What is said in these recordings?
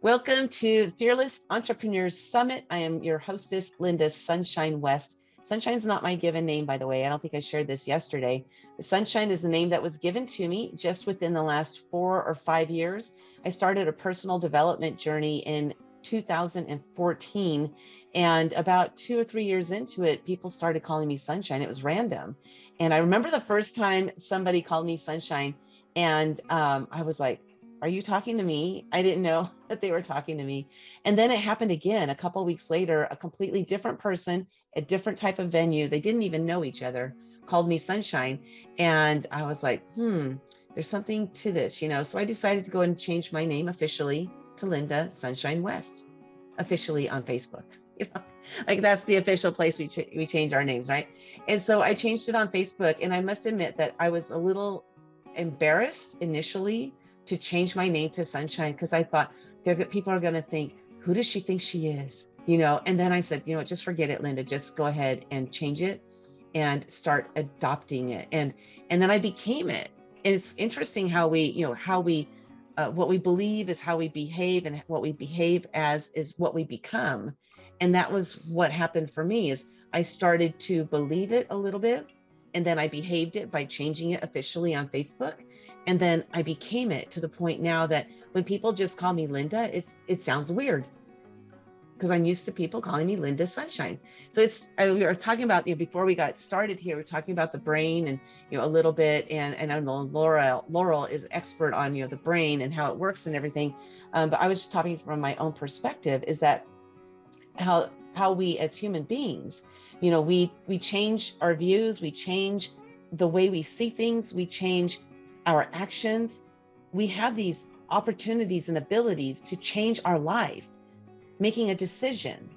Welcome to Fearless Entrepreneurs Summit. I am your hostess, Lynda Sunshine West. Sunshine's not my given name, by the way. I don't think I shared this yesterday. Sunshine is the name that was given to me just within the last 4 or 5 years. I started a personal development journey in 2014. And about 2 or 3 years into it, people started calling me Sunshine. It was random. And I remember the first time somebody called me Sunshine, and I was like, are you talking to me? I didn't know that they were talking to me. And then it happened again a couple of weeks later. A completely different person, a different type of venue. They didn't even know each other, called me Sunshine. And I was like, there's something to this, So I decided to go and change my name officially to Lynda Sunshine West, officially on Facebook. Like that's the official place we change our names, right? And so I changed it on Facebook. And I must admit that I was a little embarrassed initially to change my name to Sunshine, because I thought people are going to think, who does she think she is? And then I said, just forget it, Lynda, just go ahead and change it and start adopting it. And then I became it. And it's interesting how what we believe is how we behave, and what we behave as is what we become. And that was what happened for me. Is I started to believe it a little bit, and then I behaved it by changing it officially on Facebook. And then I became it to the point now that when people just call me Lynda, it sounds weird, because I'm used to people calling me Lynda Sunshine. So we were talking about, before we got started here, we're talking about the brain and, a little bit. And I know Laurel is expert on, the brain and how it works and everything. But I was just talking from my own perspective, is that how we as human beings, we change our views, we change the way we see things, we change our actions. We have these opportunities and abilities to change our life, making a decision.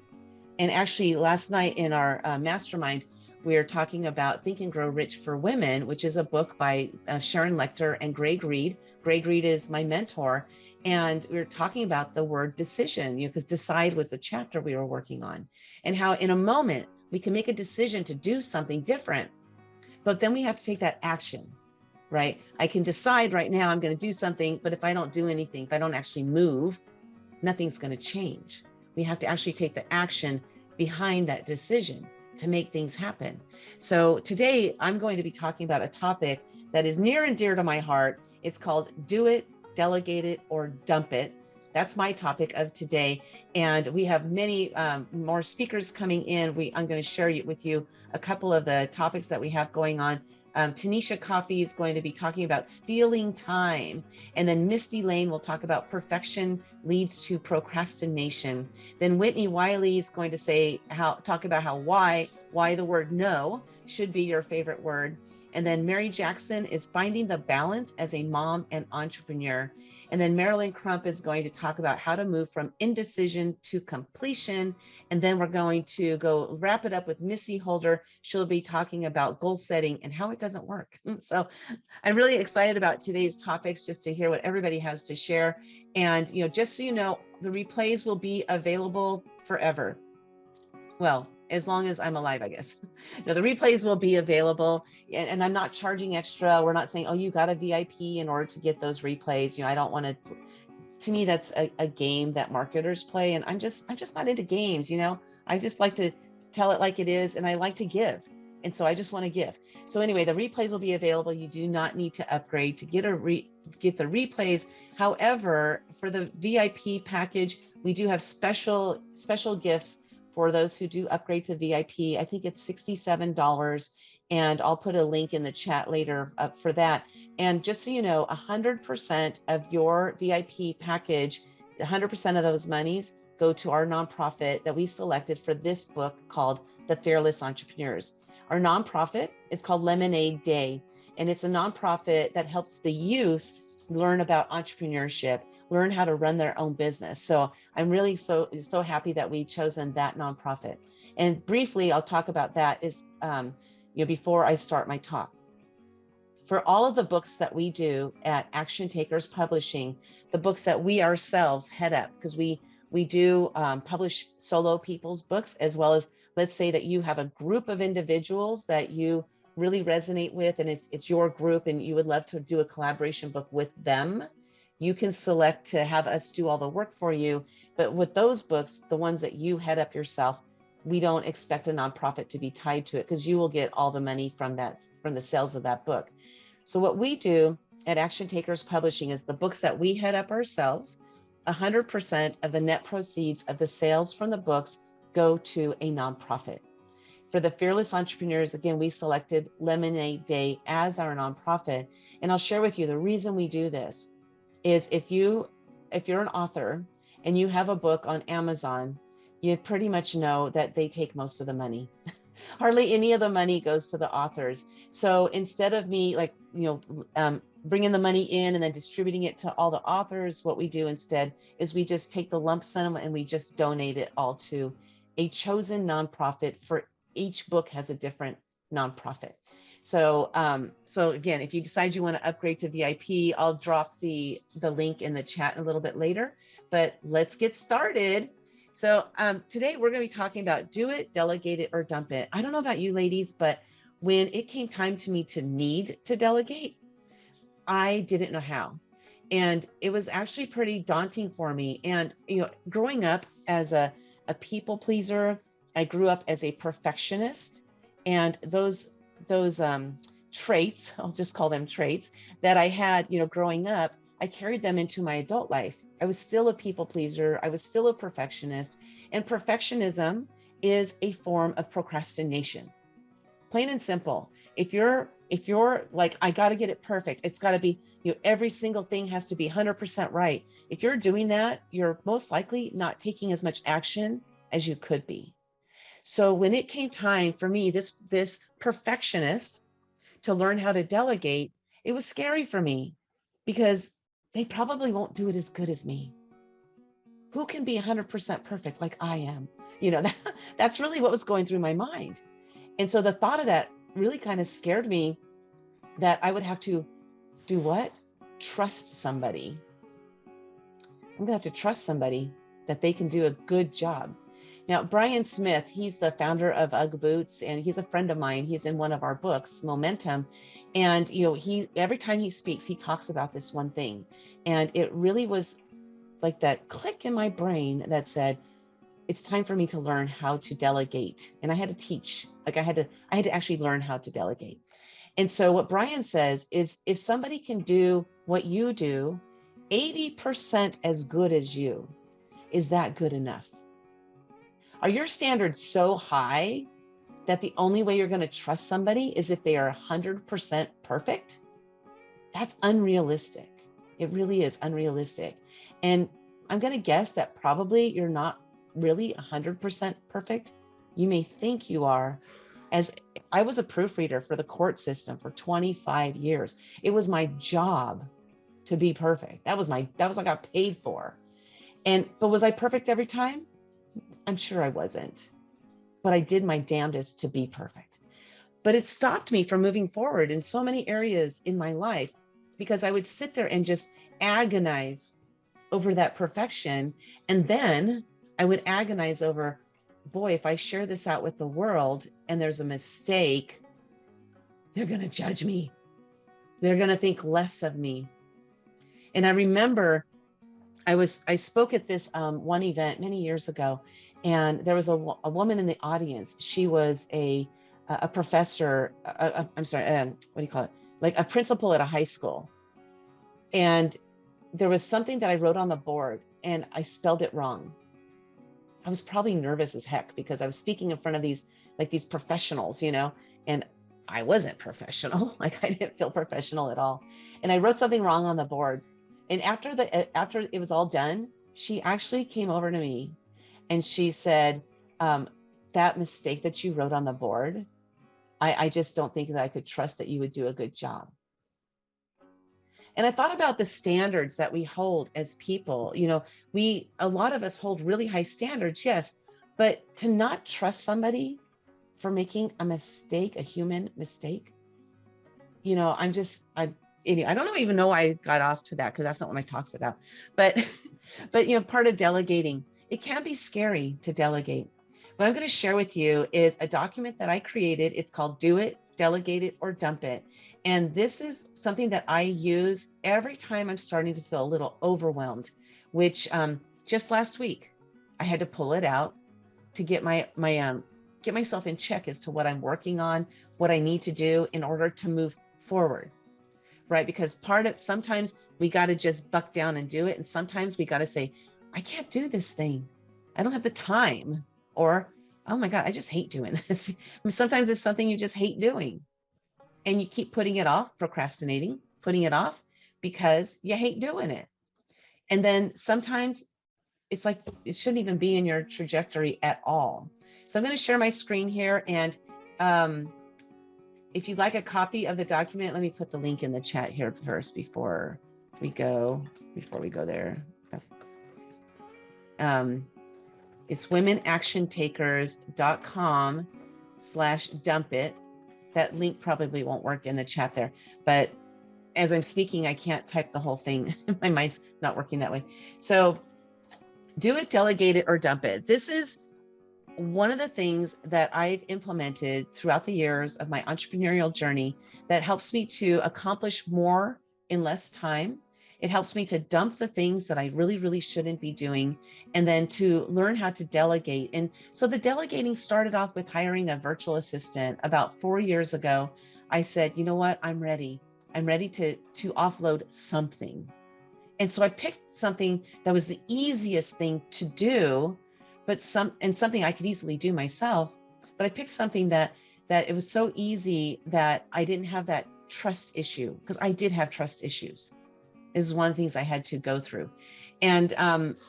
And actually last night in our mastermind, we were talking about Think and Grow Rich for Women, which is a book by Sharon Lechter and Greg Reed. Greg Reed is my mentor. And we were talking about the word decision, because decide was the chapter we were working on, and how in a moment we can make a decision to do something different, but then we have to take that action, right? I can decide right now I'm going to do something, but if I don't do anything, if I don't actually move, nothing's going to change. We have to actually take the action behind that decision to make things happen. So today I'm going to be talking about a topic that is near and dear to my heart. It's called Do It, Delegate It, or Dump It. That's my topic of today. And we have many more speakers coming in. I'm going to share with you a couple of the topics that we have going on. Tanisha Coffey is going to be talking about stealing time. And then Misty Lane will talk about perfection leads to procrastination. Then Whitney Wiley is going to talk about why the word no should be your favorite word. And then Mary Jackson is finding the balance as a mom and entrepreneur. And then Marilyn Crump is going to talk about how to move from indecision to completion. And then we're going to go wrap it up with Missy Holder. She'll be talking about goal setting and how it doesn't work. So I'm really excited about today's topics, just to hear what everybody has to share. And, just so you know, the replays will be available forever. Well, as long as I'm alive, I guess. The replays will be available, and I'm not charging extra. We're not saying, oh, you got a VIP in order to get those replays. I don't want to me, that's a game that marketers play. And I'm just not into games. I just like to tell it like it is. And I like to give. And so I just want to give. So anyway, the replays will be available. You do not need to upgrade to get the replays. However, for the VIP package, we do have special gifts for those who do upgrade to VIP. I think it's $67, and I'll put a link in the chat later for that. And just so you know, 100% of your VIP package, 100% of those monies go to our nonprofit that we selected for this book called The Fearless Entrepreneurs. Our nonprofit is called Lemonade Day, and it's a nonprofit that helps the youth learn about entrepreneurship, learn how to run their own business. So I'm really so happy that we've chosen that nonprofit. And briefly, I'll talk about that before I start my talk. For all of the books that we do at Action Takers Publishing, the books that we ourselves head up, because we do publish solo people's books, as well as, let's say that you have a group of individuals that you really resonate with, and it's your group and you would love to do a collaboration book with them. You can select to have us do all the work for you. But with those books, the ones that you head up yourself, we don't expect a nonprofit to be tied to it because you will get all the money from the sales of that book. So what we do at Action Takers Publishing is the books that we head up ourselves, 100% of the net proceeds of the sales from the books go to a nonprofit. For the Fearless Entrepreneurs, again, we selected Lemonade Day as our nonprofit. And I'll share with you the reason we do this is if you're an author and you have a book on Amazon, you pretty much know that they take most of the money. Hardly any of the money goes to the authors. So instead of me bringing the money in and then distributing it to all the authors, what we do instead is we just take the lump sum and we just donate it all to a chosen nonprofit. For each book has a different nonprofit. So again, if you decide you want to upgrade to VIP, I'll drop the link in the chat a little bit later, but let's get started. So today we're going to be talking about do it, delegate it, or dump it. I don't know about you ladies, but when it came time to me to need to delegate, I didn't know how. And it was actually pretty daunting for me. And, growing up as a people pleaser, I grew up as a perfectionist, and those traits, I'll just call them traits, that I had, growing up, I carried them into my adult life. I was still a people pleaser. I was still a perfectionist. And perfectionism is a form of procrastination. Plain and simple. If you're like, I got to get it perfect, it's got to be, every single thing has to be 100% right. If you're doing that, you're most likely not taking as much action as you could be. So when it came time for me, this perfectionist, to learn how to delegate, it was scary for me because they probably won't do it as good as me. Who can be 100% perfect like I am? That's really what was going through my mind. And so the thought of that really kind of scared me, that I would have to do what? Trust somebody. I'm going to have to trust somebody that they can do a good job. Now, Brian Smith, he's the founder of UGG Boots, and he's a friend of mine. He's in one of our books, Momentum. And, he every time he speaks, he talks about this one thing. And it really was like that click in my brain that said, it's time for me to learn how to delegate. And I had to teach, I had to actually learn how to delegate. And so what Brian says is, if somebody can do what you do 80% as good as you, is that good enough? Are your standards so high that the only way you're going to trust somebody is if they are 100% perfect? That's unrealistic. It really is unrealistic. And I'm going to guess that probably you're not really 100% perfect. You may think you are. As I was a proofreader for the court system for 25 years, it was my job to be perfect. That was what I got paid for. But was I perfect every time? I'm sure I wasn't, but I did my damnedest to be perfect. But it stopped me from moving forward in so many areas in my life, because I would sit there and just agonize over that perfection. And then I would agonize over, boy, if I share this out with the world and there's a mistake, they're going to judge me. They're going to think less of me. And I remember I spoke at this one event many years ago, and there was a woman in the audience. She was a professor, what do you call it? Like a principal at a high school. And there was something that I wrote on the board and I spelled it wrong. I was probably nervous as heck because I was speaking in front of these professionals, and I wasn't professional. I didn't feel professional at all. And I wrote something wrong on the board. And after it was all done, she actually came over to me and she said, that mistake that you wrote on the board, I just don't think that I could trust that you would do a good job. And I thought about the standards that we hold as people. A lot of us hold really high standards, yes, but to not trust somebody for making a mistake, a human mistake, I don't even know why I got off to that, because that's not what my talk's about. But part of delegating, it can be scary to delegate. What I'm going to share with you is a document that I created. It's called Do It, Delegate It, or Dump It. And this is something that I use every time I'm starting to feel a little overwhelmed, which just last week, I had to pull it out to get get myself in check as to what I'm working on, what I need to do in order to move forward, right? Because sometimes we got to just buck down and do it. And sometimes we got to say, I can't do this thing. I don't have the time. Or, oh my God, I just hate doing this. I mean, sometimes it's something you just hate doing and you keep putting it off, procrastinating, putting it off because you hate doing it. And then sometimes it's like, it shouldn't even be in your trajectory at all. So I'm going to share my screen here. And if you'd like a copy of the document, let me put the link in the chat here first before we go there. It's womenactiontakers.com/dump it. That link probably won't work in the chat there, but as I'm speaking, I can't type the whole thing. My mind's not working that way. So do it, delegate it, or dump it. This is one of the things that I've implemented throughout the years of my entrepreneurial journey that helps me to accomplish more in less time. It helps me to dump the things that I really, really shouldn't be doing, and then to learn how to delegate. And so the delegating started off with hiring a virtual assistant. About 4 years ago, I said, you know what? I'm ready. I'm ready to offload something. And so I picked something that was the easiest thing to do, but something I could easily do myself. But I picked something that it was so easy that I didn't have that trust issue, because I did have trust issues. This is one of the things I had to go through. And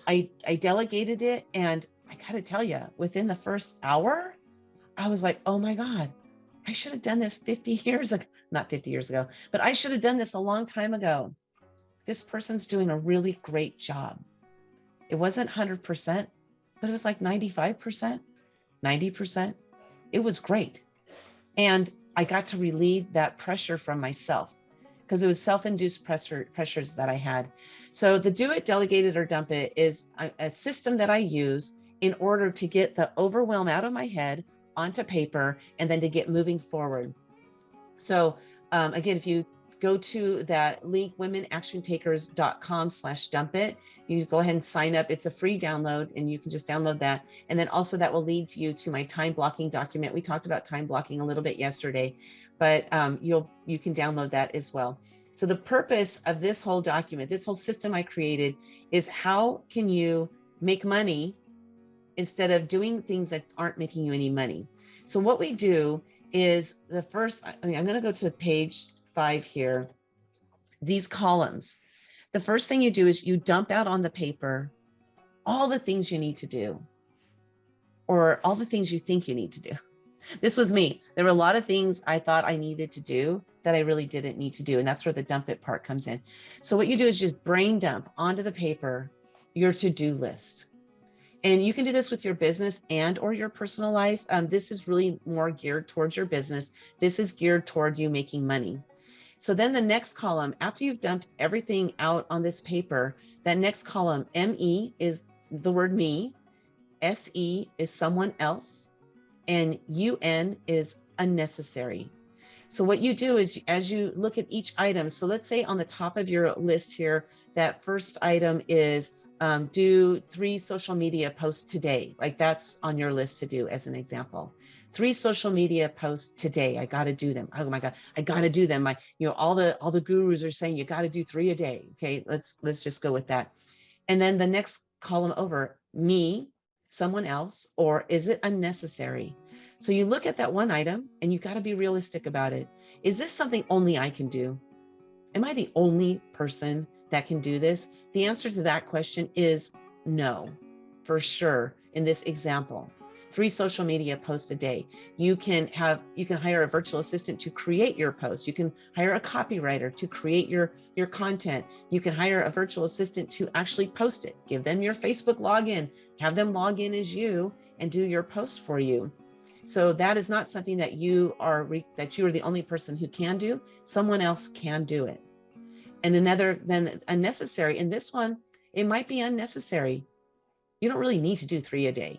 I delegated it. And I got to tell you, within the first hour, I was like, oh my God, I should have done this 50 years ago. Not 50 years ago, but I should have done this a long time ago. This person's doing a really great job. It wasn't 100%, but it was like 95%, 90%. It was great. And I got to relieve that pressure from myself, because it was self-induced pressures that I had. So the do it, delegate it, or dump it is a system that I use in order to get the overwhelm out of my head onto paper and then to get moving forward. So again, if you go to that link, womenactiontakers.com/dump it, you go ahead and sign up. It's a free download and you can just download that. And then also that will lead you to my time blocking document. We talked about time blocking a little bit yesterday, but you can download that as well. So the purpose of this whole document, this whole system I created, is how can you make money instead of doing things that aren't making you any money. So what we do is I'm going to go to page 5 here. These columns. The first thing you do is you dump out on the paper all the things you need to do, or all the things you think you need to do. This was me. There were a lot of things I thought I needed to do that I really didn't need to do. And that's where the dump it part comes in. So what you do is just brain dump onto the paper your to-do list. And you can do this with your business and or your personal life. This is really more geared towards your business. This is geared toward you making money. So then the next column, after you've dumped everything out on this paper, that next column, ME is the word me, SE is someone else, and UN is unnecessary. So what you do is as you look at each item, so let's say on the top of your list here, that first item is do 3 social media posts today. Like that's on your list to do as an example. 3 social media posts today. I got to do them. Oh my God, I got to do them. All the gurus are saying you got to do 3 a day. Okay, let's just go with that. And then the next column over, me, someone else, or is it unnecessary? So you look at that one item and you got to be realistic about it. Is this something only I can do? Am I the only person that can do this? The answer to that question is no, for sure. In this example, 3 social media posts a day. You can hire a virtual assistant to create your post. You can hire a copywriter to create your content. You can hire a virtual assistant to actually post it. Give them your Facebook login, have them log in as you and do your post for you. So that is not something that you are the only person who can do. Someone else can do it. And then unnecessary. In this one, it might be unnecessary. You don't really need to do 3 a day.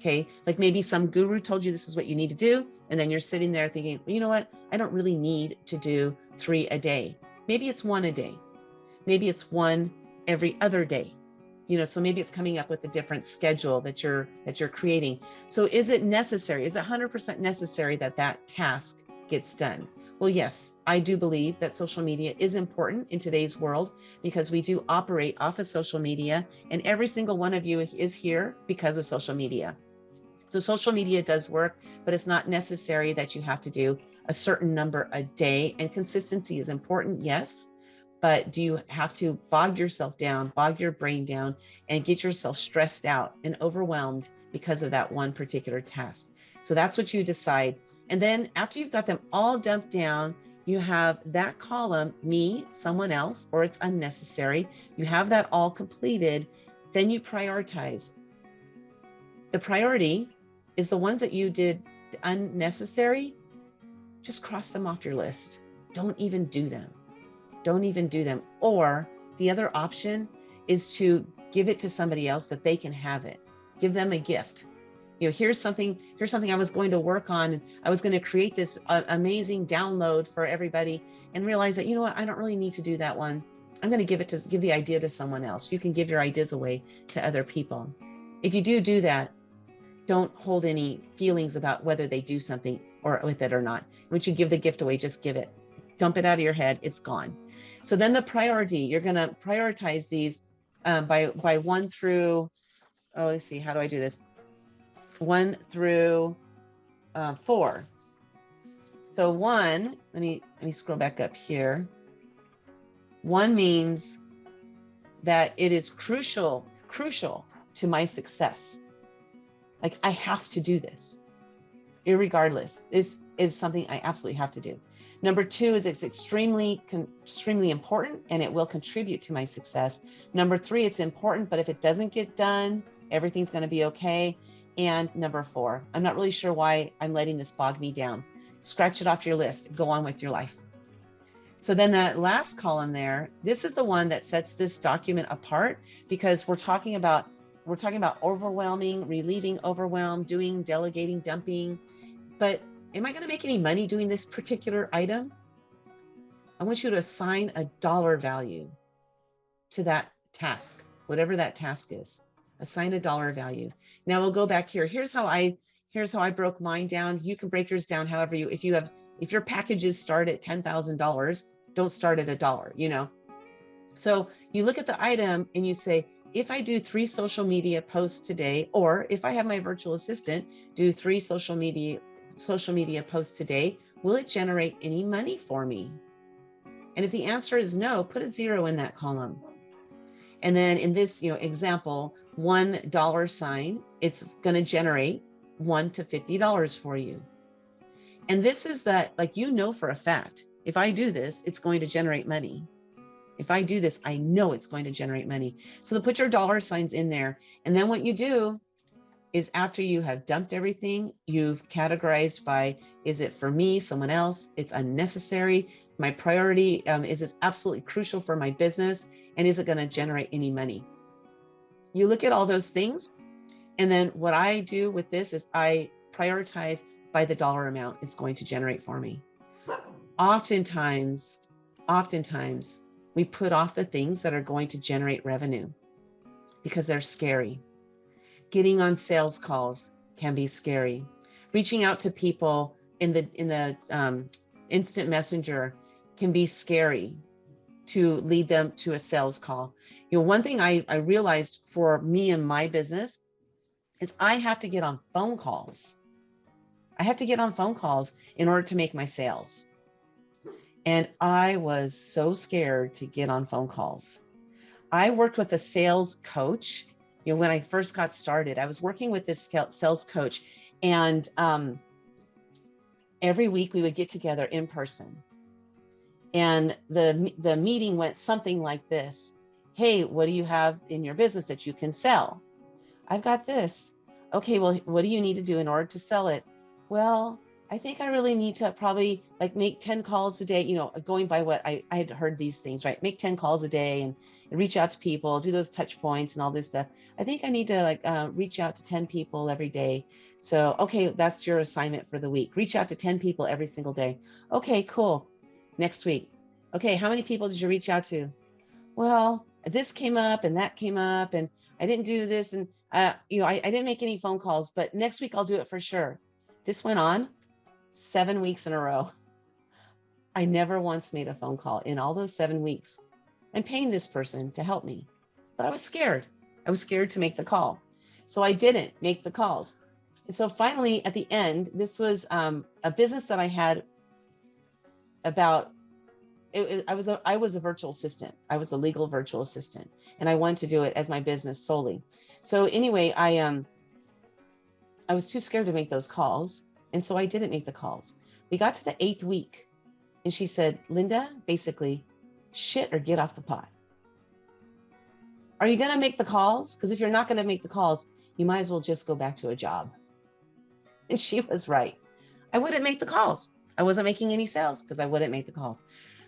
Okay. Like maybe some guru told you this is what you need to do. And then you're sitting there thinking, well, you know what? I don't really need to do 3 a day. Maybe it's 1 a day. Maybe it's 1 every other day. So maybe it's coming up with a different schedule that you're creating. So is it necessary? Is it 100% necessary that that task gets done? Well, yes, I do believe that social media is important in today's world because we do operate off of social media, and every single one of you is here because of social media. So social media does work, but it's not necessary that you have to do a certain number a day, and consistency is important, yes. But do you have to bog yourself down, bog your brain down, and get yourself stressed out and overwhelmed because of that one particular task? So that's what you decide. And then after you've got them all dumped down, you have that column, me, someone else, or it's unnecessary. You have that all completed. Then you prioritize. The priority is the ones that you did unnecessary. Just cross them off your list. Don't even do them. Don't even do them. Or the other option is to give it to somebody else that they can have it. Give them a gift. Here's something I was going to work on. I was going to create this amazing download for everybody, and realize that, I don't really need to do that one. I'm going to give the idea to someone else. You can give your ideas away to other people. If you do that, don't hold any feelings about whether they do something or with it or not. Once you give the gift away, just give it. Dump it out of your head. It's gone. So then the priority, you're going to prioritize these by 1 through, let's see, how do I do this? 1 through 4. So 1, let me scroll back up here. 1 means that it is crucial to my success. Like I have to do this, irregardless. This is something I absolutely have to do. Number 2 is it's extremely important, and it will contribute to my success. Number 3, it's important, but if it doesn't get done, everything's going to be okay. And number 4, I'm not really sure why I'm letting this bog me down. Scratch it off your list. Go on with your life. So then that last column there, this is the one that sets this document apart, because we're talking about overwhelming, relieving overwhelm, doing delegating, dumping. But am I going to make any money doing this particular item? I want you to assign a dollar value to that task, whatever that task is. Assign a dollar value. Now we'll go back here. Here's how I broke mine down. You can break yours down however if your packages start at $10,000, don't start at $1, So you look at the item and you say, if I do 3 social media posts today, or if I have my virtual assistant do 3 social media posts today, will it generate any money for me? And if the answer is no, put a 0 in that column. And then in this example, $1 sign, it's going to generate $1 to $50 for you. And this is that, for a fact, if I do this, it's going to generate money. If I do this, I know it's going to generate money. So put your dollar signs in there. And then what you do is, after you have dumped everything, you've categorized by, is it for me, someone else? It's unnecessary. My priority, is this absolutely crucial for my business? And is it going to generate any money? You look at all those things. And then what I do with this is I prioritize by the dollar amount it's going to generate for me. Oftentimes, we put off the things that are going to generate revenue because they're scary. Getting on sales calls can be scary. Reaching out to people in the instant messenger can be scary to lead them to a sales call. One thing I realized for me and my business is I have to get on phone calls. I have to get on phone calls in order to make my sales. And I was so scared to get on phone calls. I worked with a sales coach. When I first got started, I was working with this sales coach, and every week we would get together in person. And the meeting went something like this. Hey, what do you have in your business that you can sell? I've got this. Okay, well, what do you need to do in order to sell it? Well, I think I really need to probably like make 10 calls a day, going by what I had heard these things, right? Make 10 calls a day and reach out to people, do those touch points and all this stuff. I think I need to reach out to 10 people every day. So, okay, that's your assignment for the week. Reach out to 10 people every single day. Okay, cool. Next week. Okay, how many people did you reach out to? Well, this came up and that came up and I didn't do this. And, I didn't make any phone calls, but next week I'll do it for sure. This went on 7 weeks in a row. I never once made a phone call in all those 7 weeks. I'm paying this person to help me, but I was scared. I was scared to make the call. So I didn't make the calls. And so finally at the end, this was a business that I had about, I was a virtual assistant. I was a legal virtual assistant and I wanted to do it as my business solely. So anyway, I was too scared to make those calls. And so I didn't make the calls. We got to the 8th week and she said, Lynda, basically, shit or get off the pot. Are you going to make the calls? Because if you're not going to make the calls, you might as well just go back to a job. And she was right. I wouldn't make the calls. I wasn't making any sales because I wouldn't make the calls.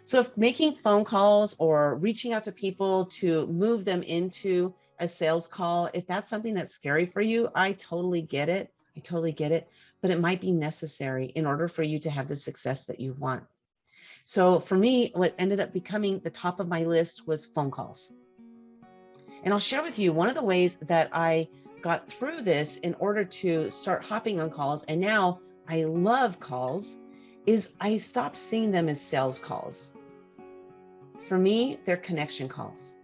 So if making phone calls or reaching out to people to move them into a sales call, if that's something that's scary for you, I totally get it. I totally get it. But it might be necessary in order for you to have the success that you want. So for me, what ended up becoming the top of my list was phone calls. And I'll share with you one of the ways that I got through this in order to start hopping on calls. And now I love calls is I stopped seeing them as sales calls. For me, they're connection calls.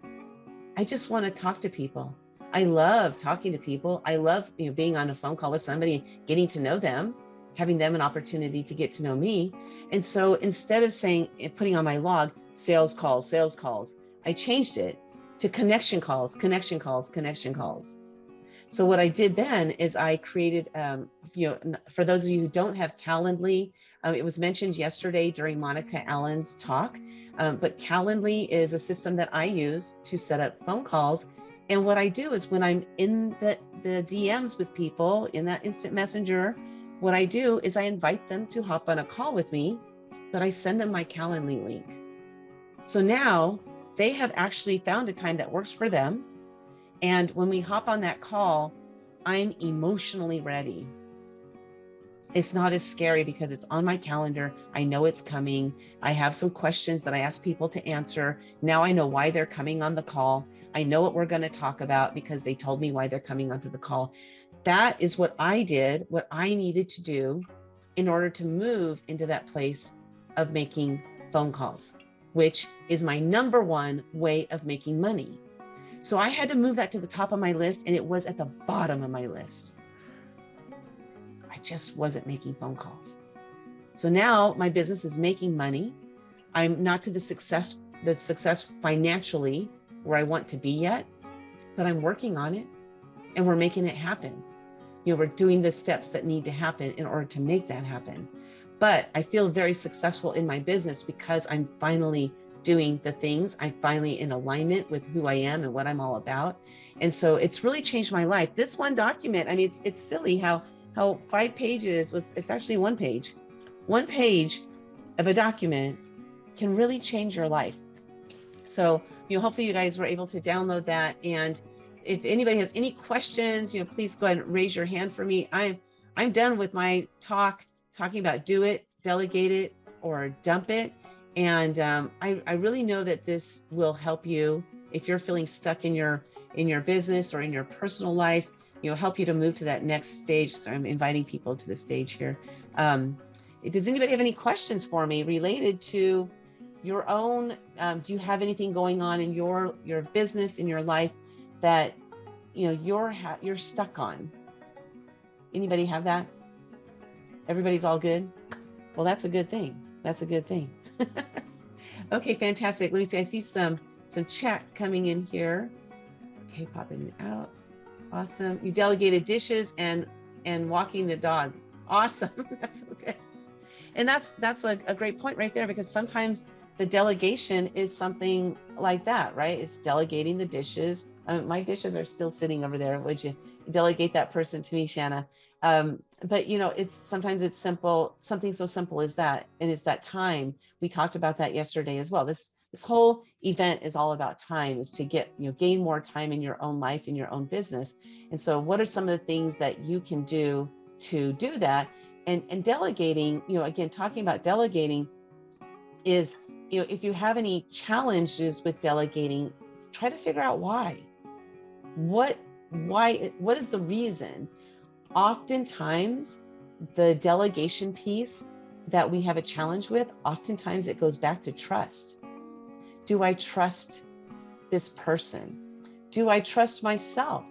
I just want to talk to people. I love talking to people. I love being on a phone call with somebody, getting to know them, having them an opportunity to get to know me. And so instead of putting on my log, sales calls, I changed it to connection calls. So what I did then is I created, for those of you who don't have Calendly, it was mentioned yesterday during Monica Allen's talk, but Calendly is a system that I use to set up phone calls. And what I do is when I'm in the DMs with people in that instant messenger, what I do is I invite them to hop on a call with me, but I send them my Calendly link. So now they have actually found a time that works for them. And when we hop on that call, I'm emotionally ready. It's not as scary because it's on my calendar. I know it's coming. I have some questions that I ask people to answer. Now I know why they're coming on the call. I know what we're going to talk about because they told me why they're coming onto the call. That is what I did, what I needed to do in order to move into that place of making phone calls, which is my number one way of making money. So I had to move that to the top of my list, and it was at the bottom of my list. I just wasn't making phone calls. So now my business is making money. I'm not to the success financially where I want to be yet, but I'm working on it and we're making it happen. We're doing the steps that need to happen in order to make that happen. But I feel very successful in my business because I'm finally doing the things. I'm finally in alignment with who I am and what I'm all about. And so it's really changed my life. This one document, I mean, it's silly how 5 pages, it's actually 1 page. 1 page of a document can really change your life. So, hopefully you guys were able to download that. And if anybody has any questions, please go ahead and raise your hand for me. I'm done with my talking about do it, delegate it, or dump it. And I really know that this will help you if you're feeling stuck in your business or in your personal life, help you to move to that next stage. So I'm inviting people to the stage here. Does anybody have any questions for me related to your own? Do you have anything going on in your business, in your life that you're stuck on? Anybody have that? Everybody's all good? Well, that's a good thing. That's a good thing. Okay, fantastic. Let me see. I see some chat coming in here. Okay, popping it out. Awesome. You delegated dishes and walking the dog. Awesome. That's so good. And that's a great point right there, because sometimes the delegation is something like that, right? It's delegating the dishes. My dishes are still sitting over there. Would you delegate that person to me, Shanna? But it's sometimes it's simple, something so simple as that. And it's that time. We talked about that yesterday as well. This whole event is all about time, is to get, gain more time in your own life, in your own business. And so what are some of the things that you can do to do that? And delegating, again, talking about delegating is, if you have any challenges with delegating, try to figure out why. What is the reason? Oftentimes, the delegation piece that we have a challenge with, oftentimes it goes back to trust. Do I trust this person? Do I trust myself?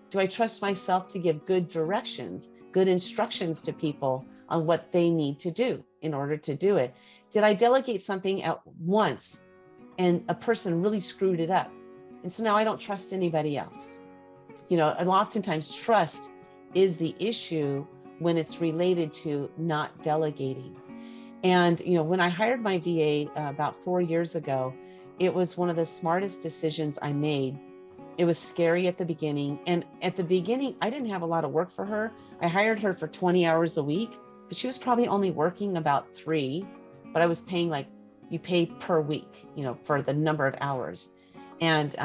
Do I trust myself to give good directions, good instructions to people on what they need to do in order to do it? Did I delegate something at once and a person really screwed it up? And so now I don't trust anybody else. And oftentimes trust is the issue when it's related to not delegating. And, when I hired my VA about 4 years ago, it was one of the smartest decisions I made. It was scary at the beginning. And at the beginning, I didn't have a lot of work for her. I hired her for 20 hours a week, but she was probably only working about 3, but I was paying like you pay per week, for the number of hours. And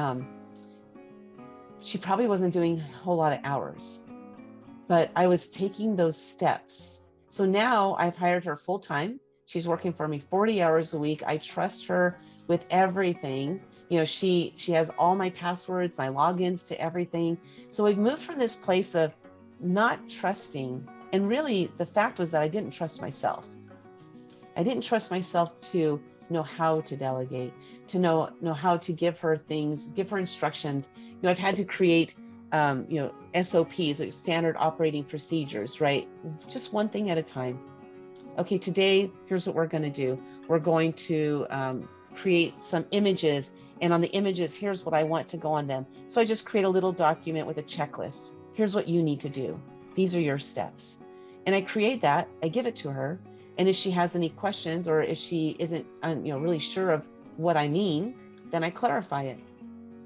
she probably wasn't doing a whole lot of hours, but I was taking those steps. So now I've hired her full time. She's working for me 40 hours a week. I trust her with everything. She has all my passwords, my logins to everything. So we've moved from this place of not trusting. And really the fact was that I didn't trust myself. I didn't trust myself to know how to delegate, to know how to give her things, give her instructions. I've had to create, SOPs, like standard operating procedures, right? Just one thing at a time. Okay, today, here's what we're going to do. We're going to create some images, and on the images, here's what I want to go on them. So I just create a little document with a checklist. Here's what you need to do. These are your steps. And I create that, I give it to her. And if she has any questions, or if she isn't, really sure of what I mean, then I clarify it.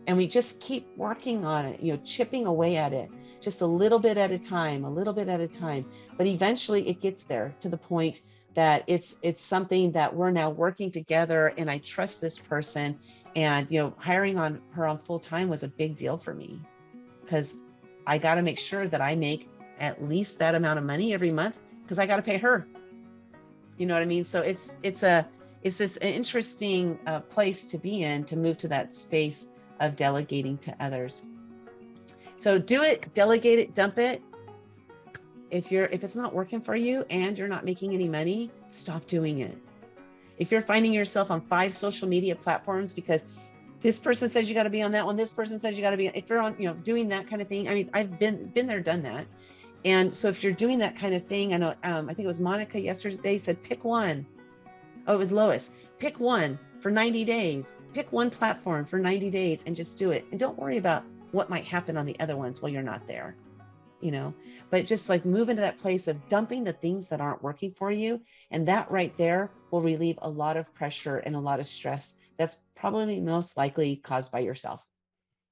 And we just keep working on it, chipping away at it, just a little bit at a time, a little bit at a time. But eventually it gets there to the point that it's something that we're now working together, and I trust this person. And, hiring her on full time was a big deal for me, because I got to make sure that I make at least that amount of money every month, because I got to pay her. You know what I mean? So it's this interesting place to be in, to move to that space of delegating to others. So do it, delegate it, dump it. If it's not working for you and you're not making any money, stop doing it. If you're finding yourself on 5 social media platforms because this person says you got to be on that one, this person says you got to be, if you're on, doing that kind of thing. I mean, I've been there, done that. And so if you're doing that kind of thing, I know, I think it was Monica yesterday said, pick one. Oh, it was Lois. Pick one for 90 days. Pick one platform for 90 days and just do it. And don't worry about what might happen on the other ones while you're not there, but just like move into that place of dumping the things that aren't working for you. And that right there will relieve a lot of pressure and a lot of stress that's probably most likely caused by yourself.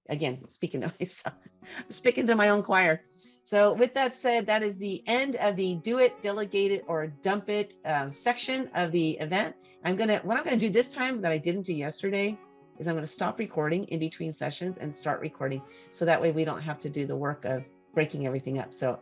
Again, speaking to myself, I'm speaking to my own choir. So with that said, that is the end of the do it, delegate it, or dump it section of the event. What I'm going to do this time that I didn't do yesterday is I'm going to stop recording in between sessions and start recording. So that way we don't have to do the work of breaking everything up. So